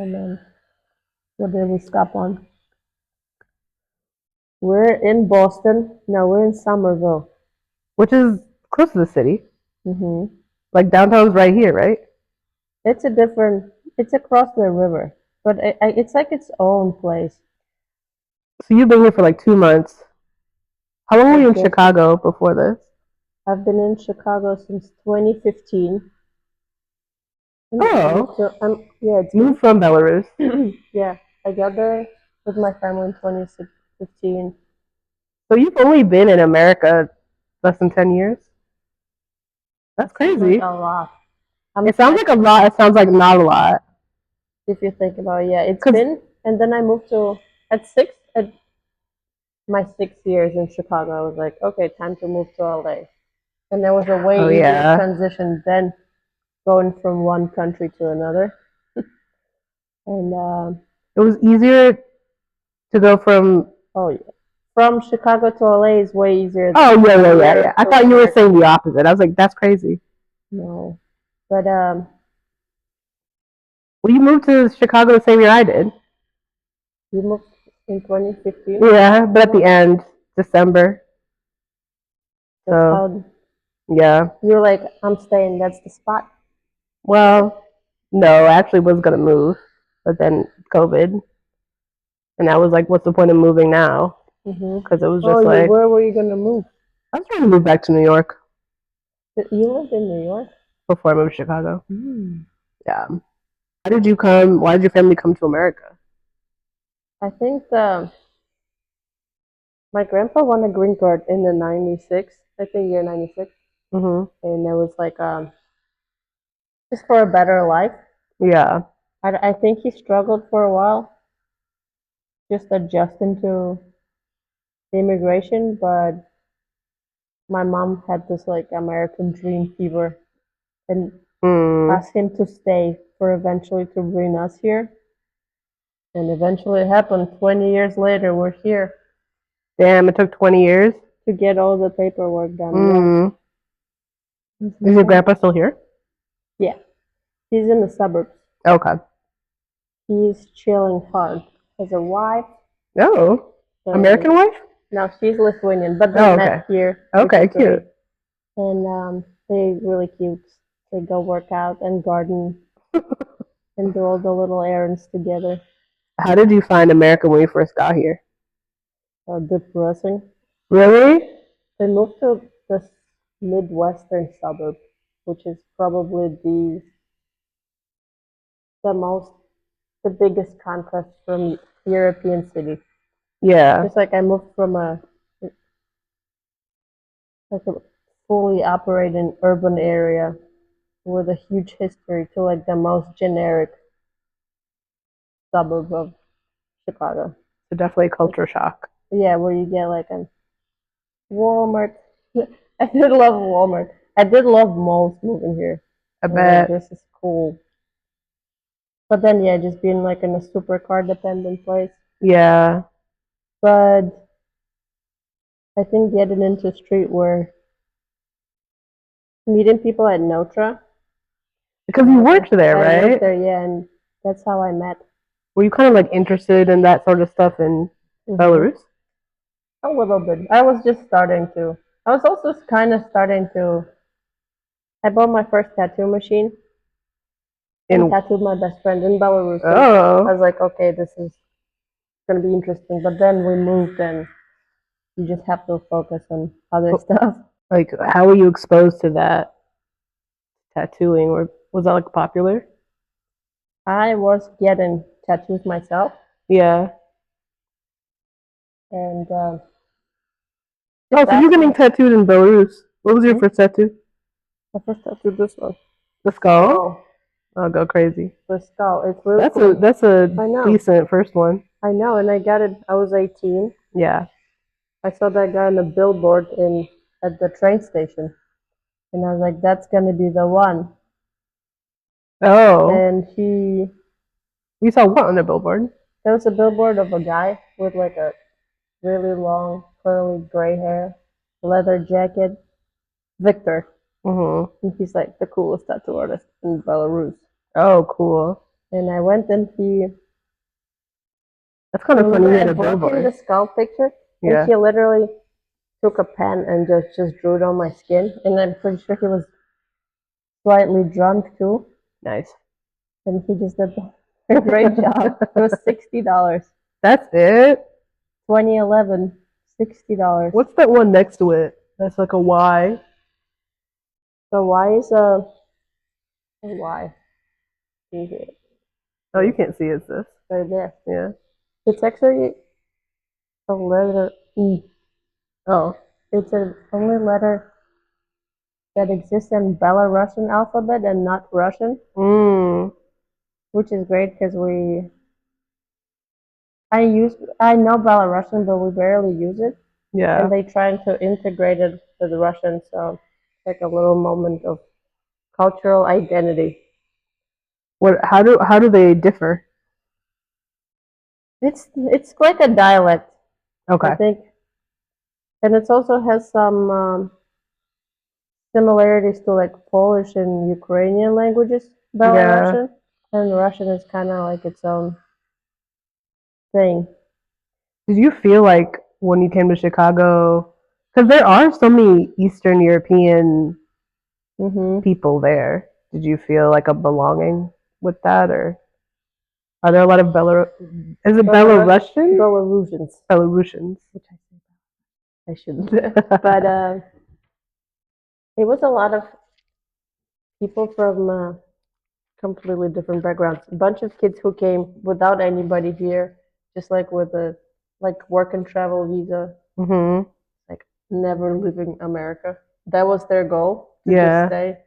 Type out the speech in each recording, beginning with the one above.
And then what did we stop on? We're in Boston. No, we're in Somerville. Which is close to the city. Hmm Like downtown's right here, right? It's a different. It's across the river, but it's like its own place. So you've been here for like 2 months. How long were I you in guess Chicago before this? I've been in Chicago since 2015. And I moved Oh, to. Yeah, it's moved been. from Belarus. Yeah, I got there with my family in 2015. So you've only been in America less than 10 years? That's Seems like crazy. a lot. It sounds I like a lot. It sounds like not a lot. if you think about it, yeah, it's Cause been. And then I moved to at my 6 years in Chicago. I was like, okay, time to move to LA. And there was a oh way easier yeah, transition than going from one country to another. And it was easier to go from. oh yeah, from Chicago to LA is way easier Oh than yeah, from yeah, yeah, yeah. Europe I to thought you were America. saying the opposite. I was like, that's crazy. No, but Well, you moved to Chicago the same year I did. you moved in 2015. Yeah, but at the end, December. That's So how yeah. you're like, I'm staying. That's the spot. Well, no, I actually was gonna move, but then COVID, and I was like, what's the point of moving now? Hmm Because it was Oh, just like where were you gonna move? I was trying to move back to New York You lived in New York. before I moved to Chicago. Hmm. Yeah. Why did you come? Why did your family come to America? I think my grandpa won a green card in the '96. I think year '96, Mhm. and it was like just for a better life. Yeah. I think he struggled for a while just adjusting to the immigration, but my mom had this like American dream fever and Mm. asked him to stay for eventually to bring us here. And eventually it happened. 20 years later, we're here Damn, it took 20 years. to get all the paperwork done. Yeah. Mm. Is your Yeah. grandpa still here? Yeah. He's in the suburbs. Okay. He's chilling hard. Has a wife, Oh, and American wife? now she's Lithuanian, but they Oh, met okay. here, Okay, basically. cute. And they really cute. They go work out and garden and do all the little errands together. How did you find America when you first got here? Depressing. Really? They moved to this midwestern suburb, which is probably the most the biggest contrast from European city. Yeah. Just like I moved from a fully operating urban area with a huge history to like the most generic suburb of Chicago. So definitely culture shock. Yeah, where you get like a Walmart. I did love Walmart. I did love malls moving here. I I was like, bet. this is cool. But then, yeah, just being like in a super car dependent place. Yeah. But I think getting into a street where meeting people at Notre, Because you worked there, I worked right? there, yeah, and that's how I met. Were you kind of like interested in that sort of stuff in Hmm Belarus? A little bit. I was just starting to. I was also kind of starting to. I bought my first tattoo machine and In tattooed my best friend in Belarus. So I oh, was like, okay, this is gonna be interesting. But then we moved, and you just have to focus on other stuff. like how were you exposed to that tattooing, or was that like popular? I was getting tattoos myself, Yeah. and Oh, just so you're getting asking. tattooed in Belarus. What was your Hmm? first tattoo? I first tattooed this one. The skull? Oh, I'll go crazy. the skull. It's really That's a cool. that's a I know. decent first one. I know, and I got it. I was 18. Yeah. I saw that guy on the billboard in at the train station, and I was like, "That's gonna be the one." Oh, And you saw what on the billboard? there was a billboard of a guy with like a really long, curly gray hair, leather jacket, Victor, Mhm. and he's like the coolest tattoo artist in Belarus. Oh, cool. And I went and That's kind of funny. remember You I had a brought him the billboard. skull picture, and Yeah. he literally took a pen and just drew it on my skin. And I'm pretty sure he was slightly drunk too, Nice. and he just did a great job. It was $60. That's it. 2011, $60. What's that one next to it? That's like a Y. So why is a Y? See here, Oh, you can't see it's this. right there. Yeah. It's actually a letter E. Oh. It's the only letter that exists in Belarusian alphabet and not Russian, Mm. which is great because I know Belarusian, but we barely use it, Yeah. and they trying to integrate it with Russian, so it's like a little moment of cultural identity. What? How do they differ? It's like a dialect, I Okay. think, and it also has some similarities to like Polish and Ukrainian languages, Yeah. Belarusian, and Russian is kind of like its own thing. Did you feel like when you came to Chicago, because there are so many Eastern European people there, did you feel like a belonging with that, or are there a lot of Is it Belarusian? Belarusians, Belarusians. which I shouldn't, but it was a lot of people from completely different backgrounds. A bunch of kids who came without anybody here, just like with a like work and travel visa, Mm-hmm. like never leaving America. That was their goal to just Yeah. stay.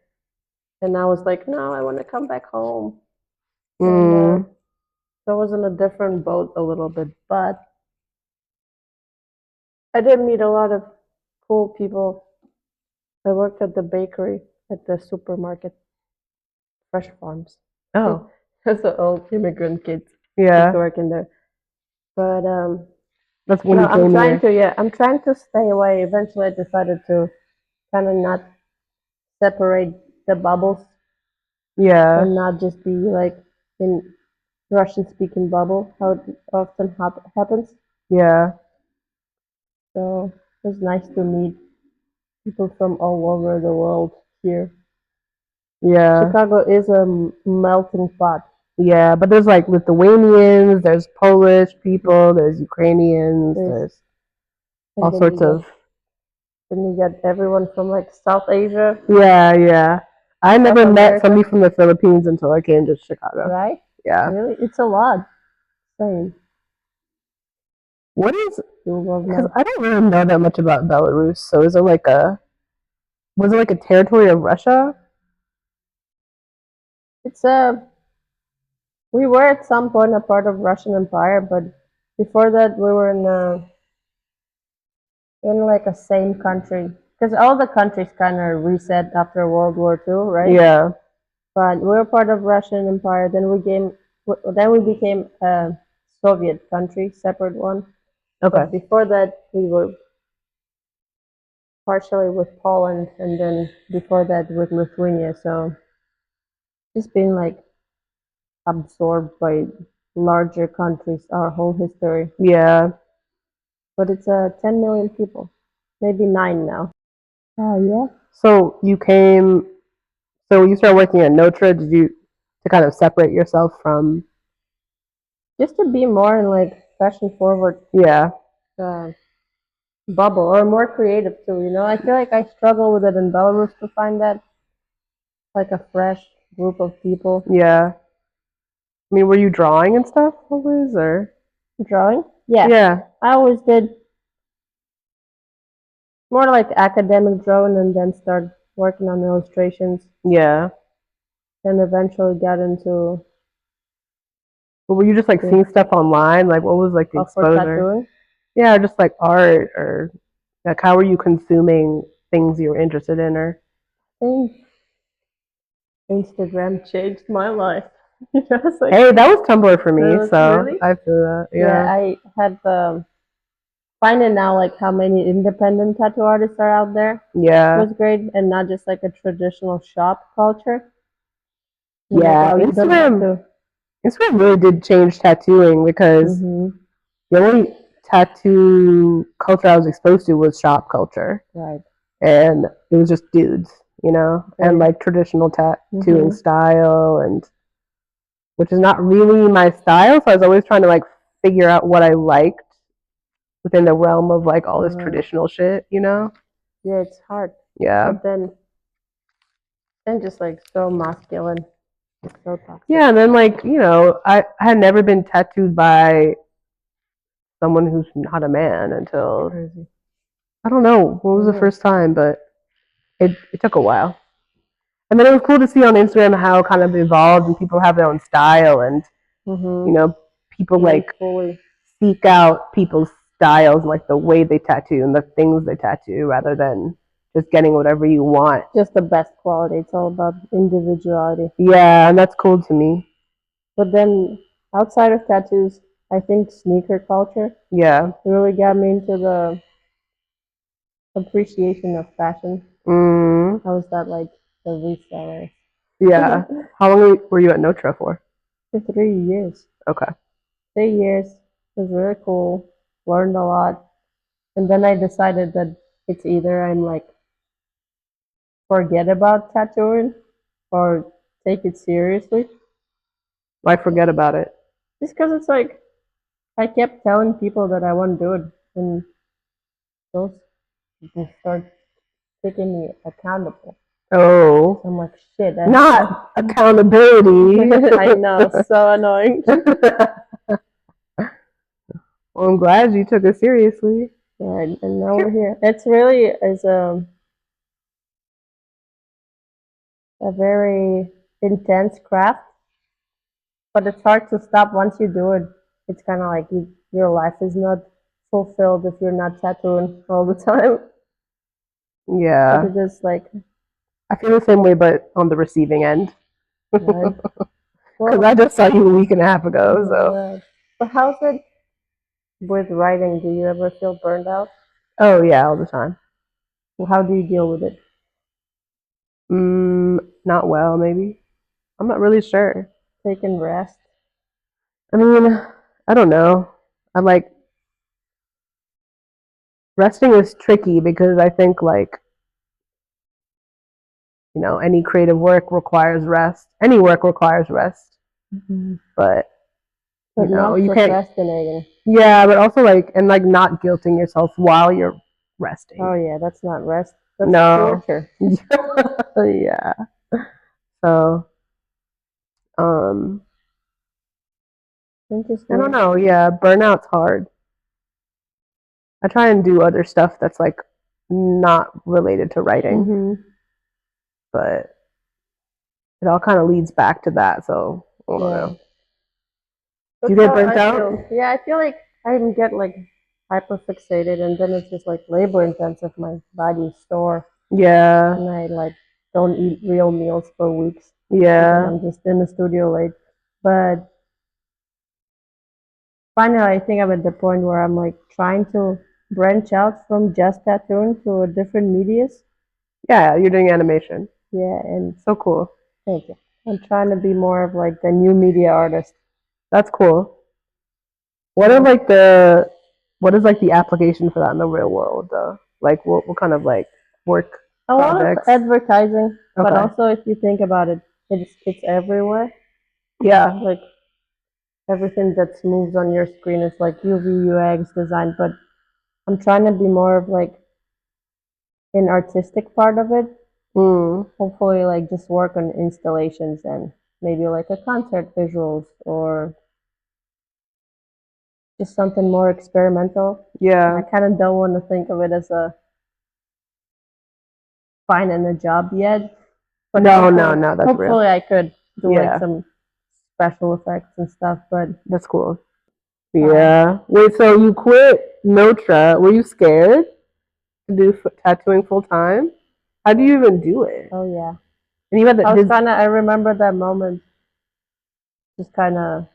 And I was like, no, I want to come back home. And Mm. so I was in a different boat a little bit, but I did meet a lot of cool people. I worked at the bakery, at the supermarket, Fresh Farms. Oh. As an old immigrant kid, Yeah. working there. But That's when no, you came here. I'm trying to stay away. Eventually, I decided to kind of not separate the bubbles Yeah. and not just be like in Russian speaking bubble, how it often happens. Yeah. So it was nice to meet people from all over the world here. Yeah. Chicago is a melting pot. Yeah. But there's like Lithuanians, there's Polish people, there's Ukrainians, there's And all sorts of. then you get everyone from like South Asia. Yeah, yeah. I never South met America. somebody from the Philippines until I came to Chicago. Right? Yeah. Really? It's a lot. Same. What is? Because Because I don't really know that much about Belarus. So is it like a? Was it like a territory of Russia? it's a we were at some point a part of Russian Empire, but before that we were in like a same country because all the countries kind of reset after World War II, right? Yeah. But we were part of Russian Empire. Then we became a Soviet country, separate one. Okay. But before that, we were partially with Poland, and then before that with Lithuania. So it's been like absorbed by larger countries our whole history. Yeah. But it's 10 million people, maybe 9 now. Oh yeah. So you came. So you started working at Notre. Did you to kind of separate yourself from? Just to be more in like fashion forward Yeah. uh, bubble or more creative too. I feel like I struggle with it in Belarus to find that like a fresh group of people. Yeah. I mean, were you drawing and stuff always, or? Drawing? Yeah. Yeah. I always did more like academic drawing and then start working on illustrations Yeah. and eventually got into But were you just like seeing stuff online? Like, what was like the for exposure? tattooing. Yeah, or just like art, or like how were you consuming things you were interested in, or? I think Instagram changed my life. Like, Hey, that was Tumblr for me, so really? I feel that. Yeah, Yeah. I had finding out like how many independent tattoo artists are out there Yeah. was great, and not just like a traditional shop culture. Yeah. Like, oh, you don't have Instagram. to. Instagram really did change tattooing because the only tattoo culture I was exposed to was shop culture. Right. And it was just dudes, you know, and like traditional tattooing style, and which is not really my style. So I was always trying to like figure out what I liked within the realm of like all this traditional shit, you know? Yeah, it's hard. Yeah. But then just like so masculine. It's so toxic. Yeah, and then like, you know, I had never been tattooed by someone who's not a man until Crazy. I don't know what was the first time, but it took a while. And then it was cool to see on Instagram how it kind of evolved and people have their own style, and you know, people like seek out people's styles, like the way they tattoo and the things they tattoo, rather than just getting whatever you want. Just the best quality. It's all about individuality. Yeah, and that's cool to me. But then outside of tattoos, I think sneaker culture really got me into the appreciation of fashion. How was that like the resellers? Yeah. How long were you at Notre for? For 3 years. Okay. 3 years. It was really cool. Learned a lot. And then I decided that it's either I'm like forget about tattooing or take it seriously. Why forget about it? Just because it's like I kept telling people that I want to do it, and those people start taking me accountable. Oh. I'm like, shit. Not accountability. I know, so annoying. Well, I'm glad you took it seriously. Yeah, and now we're here. It's really is a very intense craft, but it's hard to stop once you do it. It's kind of like your life is not fulfilled if you're not tattooing all the time. Yeah. But it is like I feel the same way, but on the receiving end. Right. Because I just saw you a week and a half ago, so. But how's it with writing? Do you ever feel burned out? Oh yeah, all the time. Well, how do you deal with it? Not well, maybe. I'm not really sure. Taking rest. I mean, I don't know. I like resting is tricky because I think like, you know, any creative work requires rest. Any work requires rest. But you know, you can't procrastinating. Yeah, but also like and like not guilting yourself while you're resting. Oh yeah, that's not rest. That's torture. Yeah. So Interesting. I don't know. Yeah, burnout's hard. I try and do other stuff that's like not related to writing, but it all kind of leads back to that. So I don't know. Do you get burnt out? Yeah, I feel like I get like hyper fixated, and then it's just like labor intensive. My body store. Yeah. And I like don't eat real meals for weeks. Yeah. I'm just in the studio late, but finally, I think I'm at the point where I'm like trying to branch out from just tattooing to a different medias. Yeah, you're doing animation. Yeah, and so cool. Thank you. I'm trying to be more of like the new media artist. That's cool. What is like the application for that in the real world though? Like what kind of like work A lot of advertising, but Okay. also if you think about it, it's everywhere. Yeah. Like everything that moves on your screen is like UV UX design, but I'm trying to be more of like an artistic part of it. Hopefully like just work on installations and maybe like a concert visuals or just something more experimental. Yeah. I kind of don't want to think of it as a finding a job yet. But no, that's hopefully real. I could do like some special effects and stuff, but that's cool. Yeah. Wait, so you quit Notre. Were you scared to do tattooing full time? How do you even do it? Oh yeah. And you had I remember that moment just kind of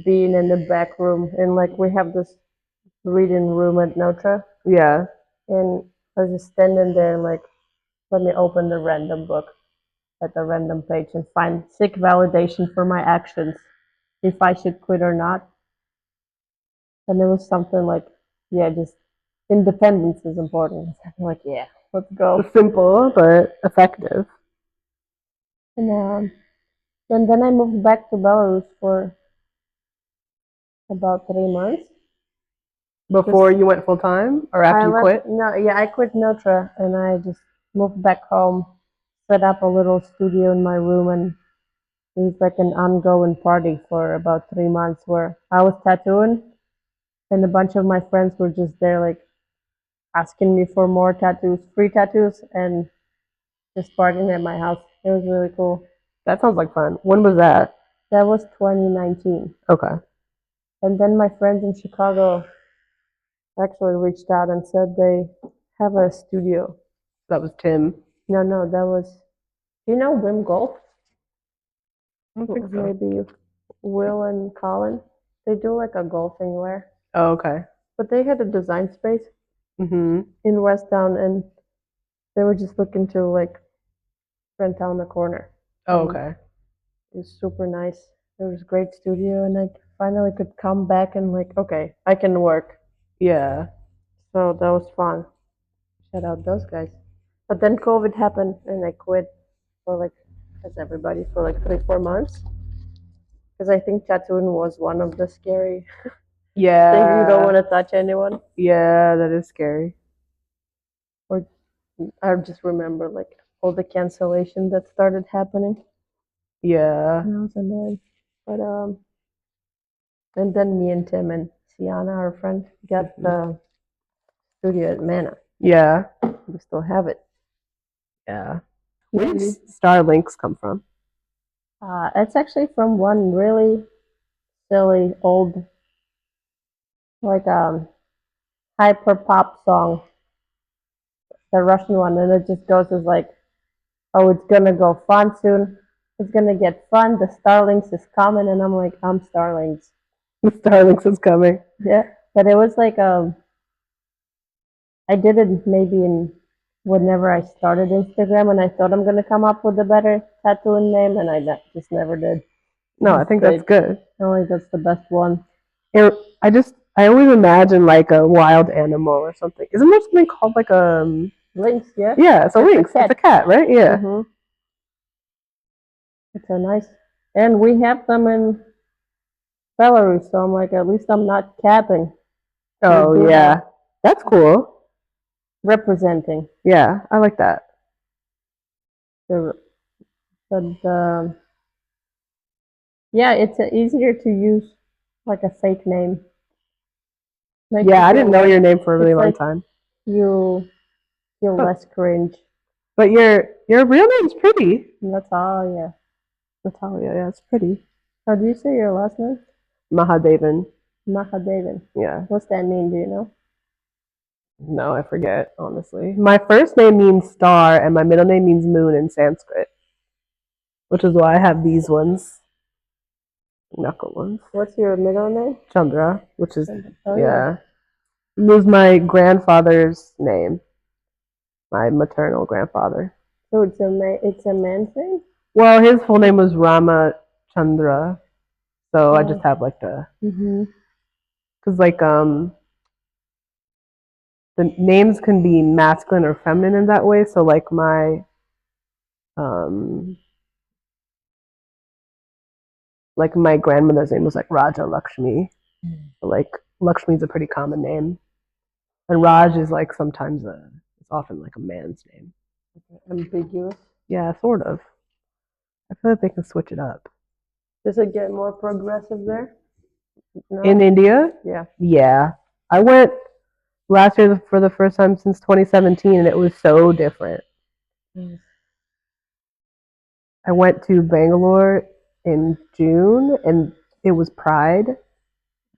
being in the back room and like we have this reading room at Notre. Yeah. And I was just standing there and like let me open the random book. at a random page and seek validation for my actions, if I should quit or not. And it was something like, yeah, just independence is important. I'm like, yeah, let's go. Simple but effective. And then I moved back to Belarus for about 3 months. Before you went full time or after you quit? No, yeah, I quit Notre and I just moved back home, set up a little studio in my room, and it was like an ongoing party for about 3 months where I was tattooing, and a bunch of my friends were just there, like asking me for more tattoos, free tattoos, and just partying at my house. It was really cool. That sounds like fun. When was that? That was 2019. Okay. And then my friends in Chicago actually reached out and said they have a studio. That was Tim. No, that was. Do you know Wim Golf? I don't think so. Maybe Will and Colin. They do like a golfing wear. Oh, okay. But they had a design space in West Town, and they were just looking to like rent out the corner. Oh, okay. It was super nice. It was a great studio, and I finally could come back and like, okay, I can work. Yeah. So that was fun. Shout out those guys. But then COVID happened, and I quit for like, as everybody, for like 3-4 months. Because I think tattooing was one of the scary things. You don't want to touch anyone. Yeah, that is scary. Or I just remember like all the cancellation that started happening. Yeah. And I was annoyed. But and then me and Tim and Sienna, our friend, got the studio at Mana. Yeah. We still have it. Yeah. Where does Star Lynx come from? It's actually from one really silly old, like hyper pop song, the Russian one, and it just goes as like, "Oh, it's gonna go fun soon. It's gonna get fun. The Starlings is coming," and I'm like, "I'm Starlings." The Starlings is coming. Yeah, but it was like I did it maybe in whenever I started Instagram, and I thought I'm gonna come up with a better tattooing name, and I just never did. No, I think that's good. I think that's the best one. I always imagine like a wild animal or something. Isn't there something called like a Lynx? Yeah. Yeah, it's a lynx. It's a cat, right? Yeah. Mm-hmm. It's a nice, and we have them in Belarus, so I'm like, at least I'm not capping. Oh yeah, that's cool. Representing. Yeah, I like that. Yeah, it's easier to use like a fake name. Yeah, I didn't know your name for a really long time. You feel less cringe. But your real name's pretty. Natalia. Natalia, yeah, it's pretty. How do you say your last name? Mahadevan. Mahadevan. Yeah. What's that mean? Do you know? No, I forget, honestly. My first name means star, and my middle name means moon in Sanskrit, which is why I have these ones. Knuckle ones. What's your middle name? Chandra, which is, yeah. It was my grandfather's name, my maternal grandfather. So it's a man's name? Well, his full name was Rama Chandra, so I just have like the, because like the names can be masculine or feminine in that way. So like my grandmother's name was like Raja Lakshmi. So, like Lakshmi is a pretty common name, and Raj is like sometimes it's often like a man's name. Ambiguous. Yeah, sort of. I feel like they can switch it up. Does it get more progressive there? No? In India? Yeah. Yeah. I went last year for the first time since 2017, and it was so different. I went to Bangalore in June, and it was Pride,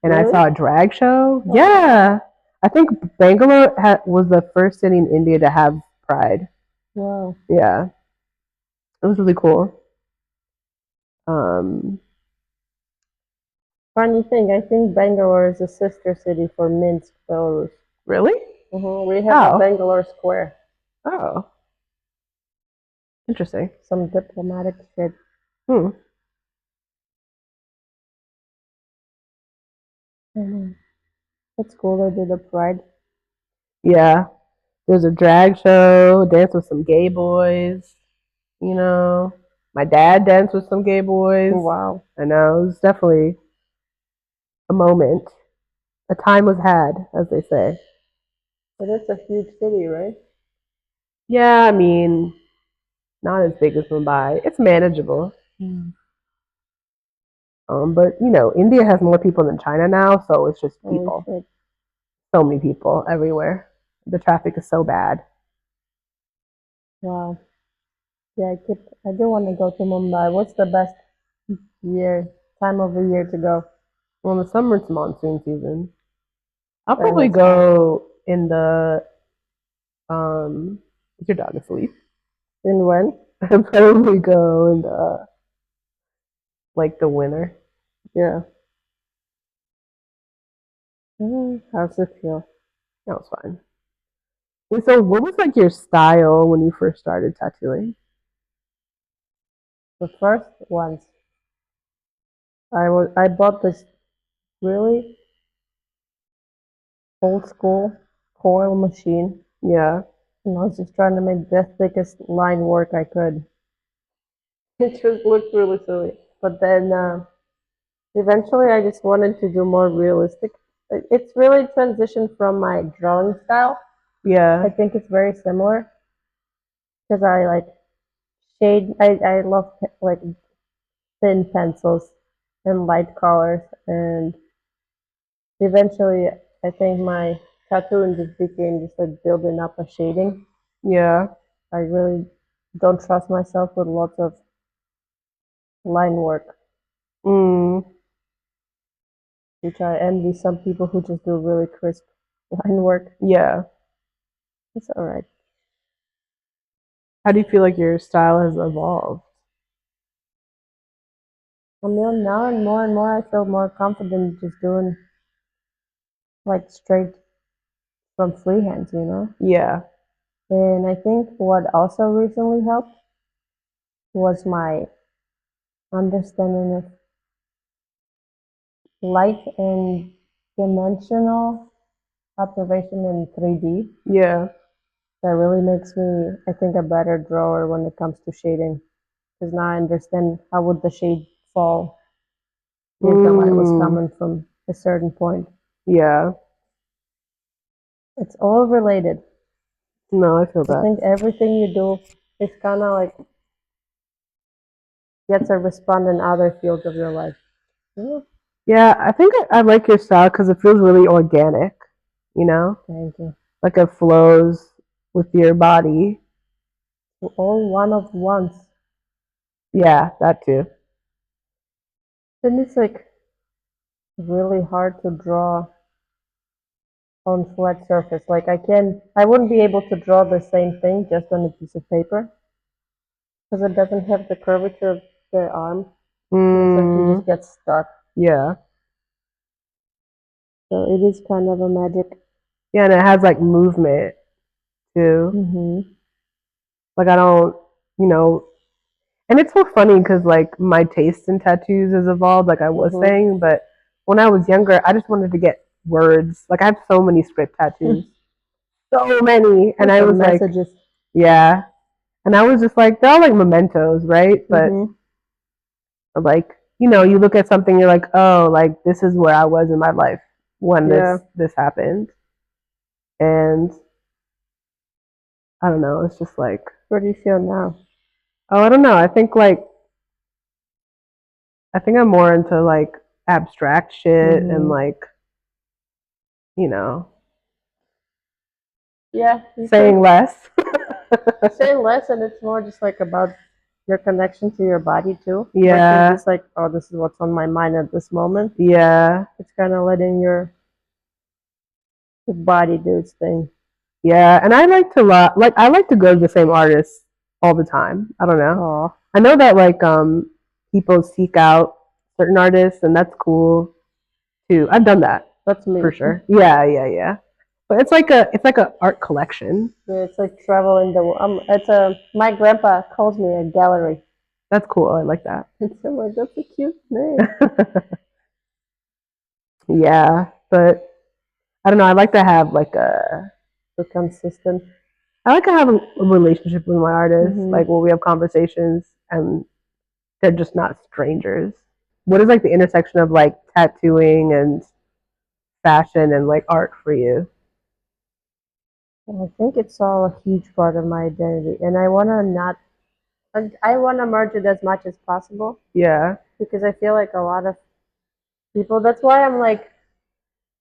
and I saw a drag show. Oh. Yeah. I think Bangalore was the first city in India to have Pride. Wow. Yeah. It was really cool. Funny thing, I think Bangalore is a sister city for Minsk, Belarus. Really? We have a Bangalore Square. Oh. Interesting. Some diplomatic shit. Hmm. It's cool they did the pride. Yeah. There's a drag show, dance with some gay boys, you know. My dad danced with some gay boys. Wow. I know. It was definitely a moment. A time was had, as they say. But it's a huge city, right? Yeah, I mean, not as big as Mumbai. It's manageable. But India has more people than China now, so it's just Holy people. shit. So many people everywhere. The traffic is so bad. Wow. Yeah, I do want to go to Mumbai. What's the best time of the year to go? Well, in the summer it's monsoon season. I'll And probably it's hot. go in the is your dog asleep? In when? I'll probably go in the like the winter. Yeah. How's it feel? That was fine. Wait, so what was like your style when you first started tattooing? The first ones, I bought this really old school coil machine, Yeah. and I was just trying to make the thickest line work I could. It just looked really silly. But then eventually I just wanted to do more realistic. It's really transitioned from my drawing style. I Yeah. think it's very similar because I like shade. I love like thin pencils and light colors, and eventually I think my tattooing just became just like building up a shading. Yeah. I really don't trust myself with lots of line work, Mm. which I envy some people who just do really crisp line work. Yeah. It's all right. How do you feel like your style has evolved? I mean, now and more, I feel more confident just doing like straight from freehand, you know? Yeah. And I think what also recently helped was my understanding of light and dimensional observation in 3D. Yeah. That really makes me, I think, a better drawer when it comes to shading. Because now I understand how would the shade fall if the light was Mm. coming from a certain point. Yeah. It's all related. No, I feel I that. think everything you do is kind of like gets a response in other fields of your life. Yeah, Yeah, I think I like your style because it feels really organic, you know? thank you. Like it flows with your body. We're all one of ones. Yeah, that too. And it's like really hard to draw on flat surface. Like I wouldn't be able to draw the same thing just on a piece of paper because it doesn't have the curvature of the arm. And it's like you Mm, just get stuck. yeah. So it is kind of a magic. Yeah, and it has like movement too. Mm-hmm. Like I don't, you know, and it's so funny because like my taste in tattoos has evolved, like I was Mm-hmm. saying, but when I was younger, I just wanted to get words. Like I have so many script tattoos, so many, and With I the was like, messages. yeah, and I was just like, they're all like mementos, right? But Mm-hmm. like, you look at something, you're like, oh, like this is where I was in my life when Yeah. this happened, and I don't know, it's just like, What do you feel now? oh, I don't know. I think I'm more into like abstract shit and Mm-hmm. like, you know, Yeah, you should saying less. say less, and it's more just like about your connection to your body too. Versus Yeah, just like, oh, this is what's on my mind at this moment. yeah, It's kind of letting your body do its thing. yeah. And I like to go to the same artists all the time. I don't know. Oh, I know that like people seek out certain artists and that's cool too. I've done that that's for me. sure. Yeah, yeah, yeah. But it's like a art collection. Yeah, it's like travel in the it's a my grandpa calls me a gallery. That's cool. I like that. And so I'm like, that's a cute name. Yeah, but I don't know. I like to have like a So consistent. I like to have a relationship with my artists, Hmm. like where we have conversations and they're just not strangers. What is like the intersection of like tattooing and fashion and like art for you? And I think it's all a huge part of my identity, and I wanna not. I wanna merge it as much as possible Yeah, because I feel like a lot of people. That's why I'm like,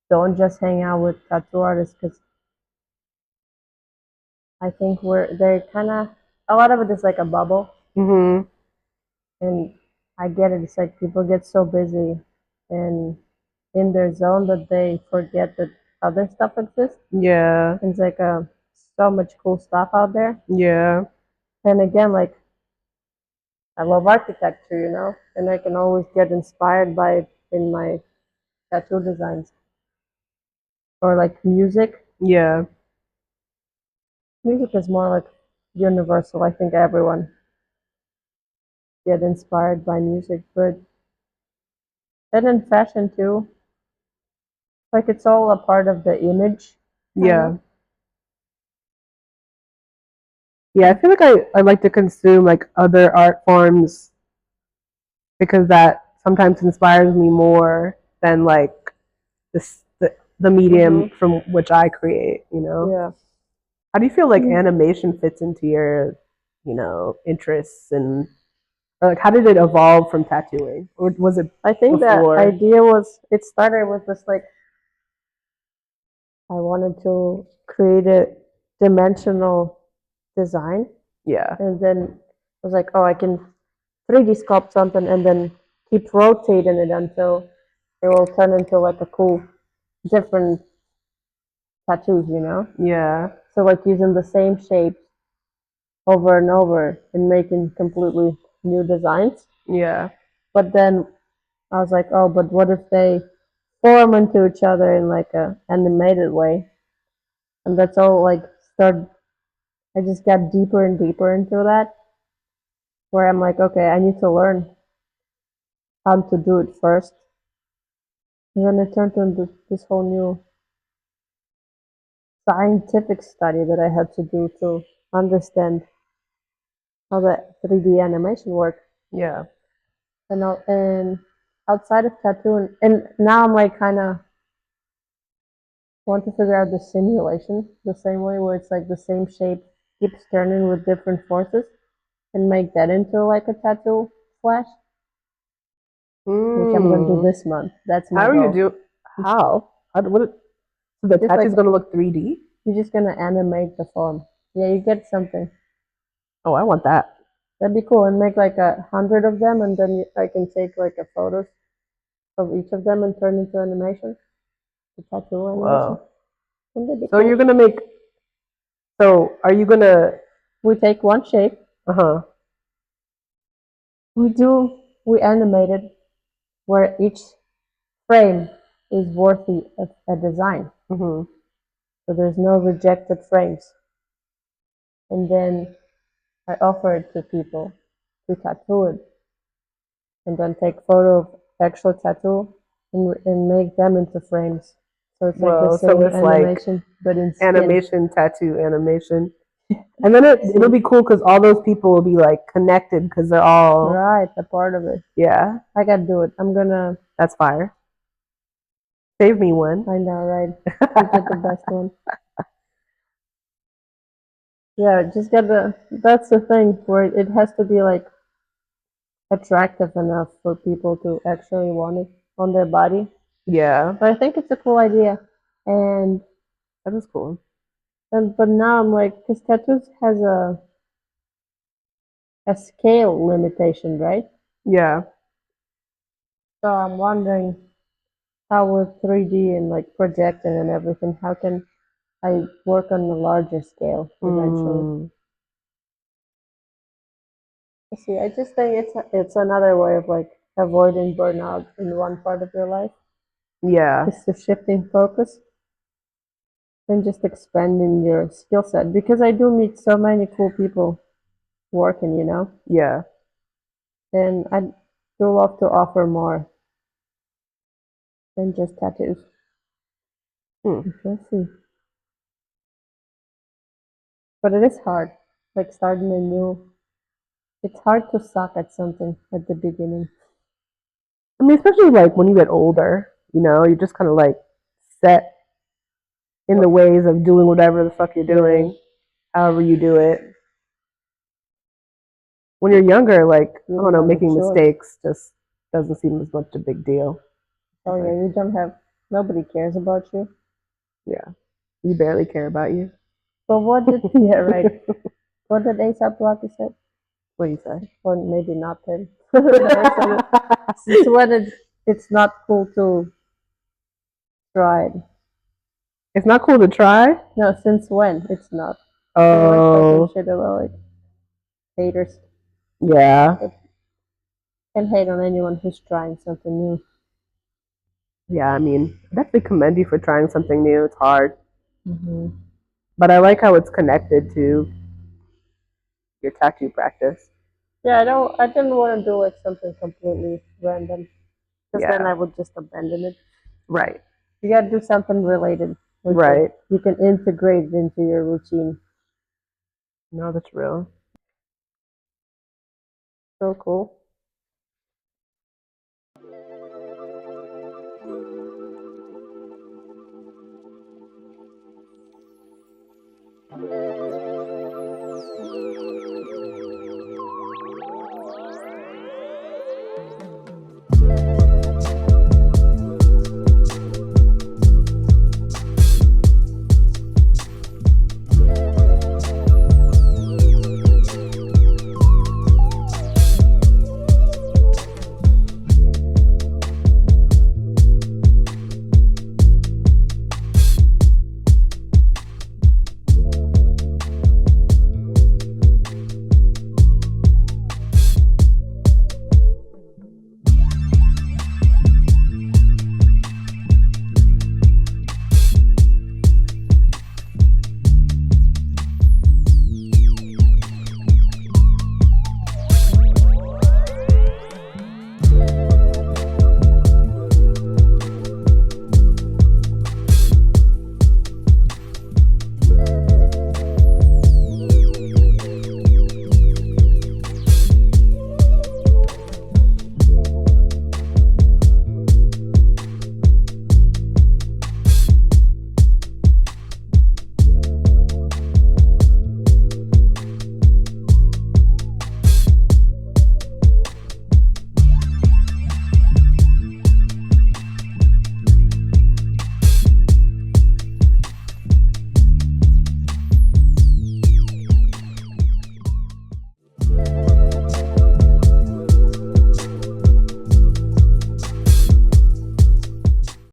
don't just hang out with tattoo artists because I think they're kind of a lot of it is like a bubble, mhm, and I get it. It's like people get so busy and in their zone that they forget that other stuff exists. yeah, And it's like so much cool stuff out there. yeah, And again, like I love architecture, and I can always get inspired by it in my tattoo designs or like music. yeah, Music is more like universal. I think everyone get inspired by music, but then in fashion too, like it's all a part of the image, kind of. yeah, yeah. I feel like I like to consume like other art forms because that sometimes inspires me more than like the medium Hmm. from which I create. You know. Yeah. How do you feel like Mm. animation fits into your, interests and or like how did it evolve from tattooing? Or was it I think that before? idea it started with this like, I wanted to create a dimensional design. Yeah. And then I was like, oh, I can 3D sculpt something and then keep rotating it until it will turn into like a cool, different tattoos. Yeah. So like using the same shape over and over and making completely new designs. Yeah. But then I was like, oh, but what if they form into each other in like a animated way? And that's all like started. I just got deeper and deeper into that, where I'm like, okay, I need to learn how to do it first. And then it turned into this whole new scientific study that I had to do to understand how the 3D animation works. Yeah. And outside of tattooing, and now I'm like kind of want to figure out the simulation the same way, where it's like the same shape keeps turning with different forces, and make that into like a tattoo flash, which I'm gonna do Mm. this month. That's my How are you goal. do how what so the Just tattoo like is gonna look 3D? you're just gonna animate the form. Yeah, you get something. Oh, I want that. That'd be cool, and make like 100 of them, and then I can take like a photos of each of them and turn into animation, the tattoo animation. Whoa. Wouldn't that be So cool? you're gonna make so are you gonna We take one shape, uh-huh. we animate it where each frame is worthy of a design. Hmm. So there's no rejected frames. And then I offer it to people to tattoo it and then take photo of actual tattoo and make them into frames. So it's like the Whoa, so same it's like animation but in skin. animation, tattoo animation. And then it'll be cool because all those people will be like connected because they're all Right, a part of it. yeah, I gotta do it. I'm gonna. that's fire. Save me one. I know, right? You get the best one. Yeah, just get the. That's the thing where it has to be like attractive enough for people to actually want it on their body. Yeah, But I think it's a cool idea, and that is cool. but now I'm like, because tattoos has a scale limitation, right? Yeah, So I'm wondering how with 3D and like projecting and everything, how can I work on a larger scale eventually? mm, See, I just think it's another way of like avoiding burnout in one part of your life yeah, is to shifting focus. and just expanding your skill set because I do meet so many cool people working, Yeah. and I do love to offer more than just tattoos. Hmm. Let's see. But it is hard, like starting a new. It's hard to suck at something at the beginning. I mean, especially like when you get older, you're just kind of like set in the ways of doing whatever the fuck you're Yeah, doing, however you do it. When you're younger, like, you I don't don't know, have a making choice. mistakes just doesn't seem as much a big deal. Oh It's like, yeah, you don't have. Nobody cares about you. yeah, you barely care about you. But what did? Yeah, right. What did ASAP Rocky say? What do you say? Or maybe not him. The ASAP. Since when it's not cool to try it? It's not cool to try. No, since when it's not? He was talking Oh, shit about like haters. yeah. But can hate on anyone who's trying something new. Yeah, I mean, I definitely commend you for trying something new. It's hard. Hmm. But I like how it's connected to your tattoo practice. Yeah, I don't. I didn't want to do like something completely random because then Yeah, I would just abandon it. right, You gotta do something related, which like right. you can integrate it into your routine. No, that's real. So cool.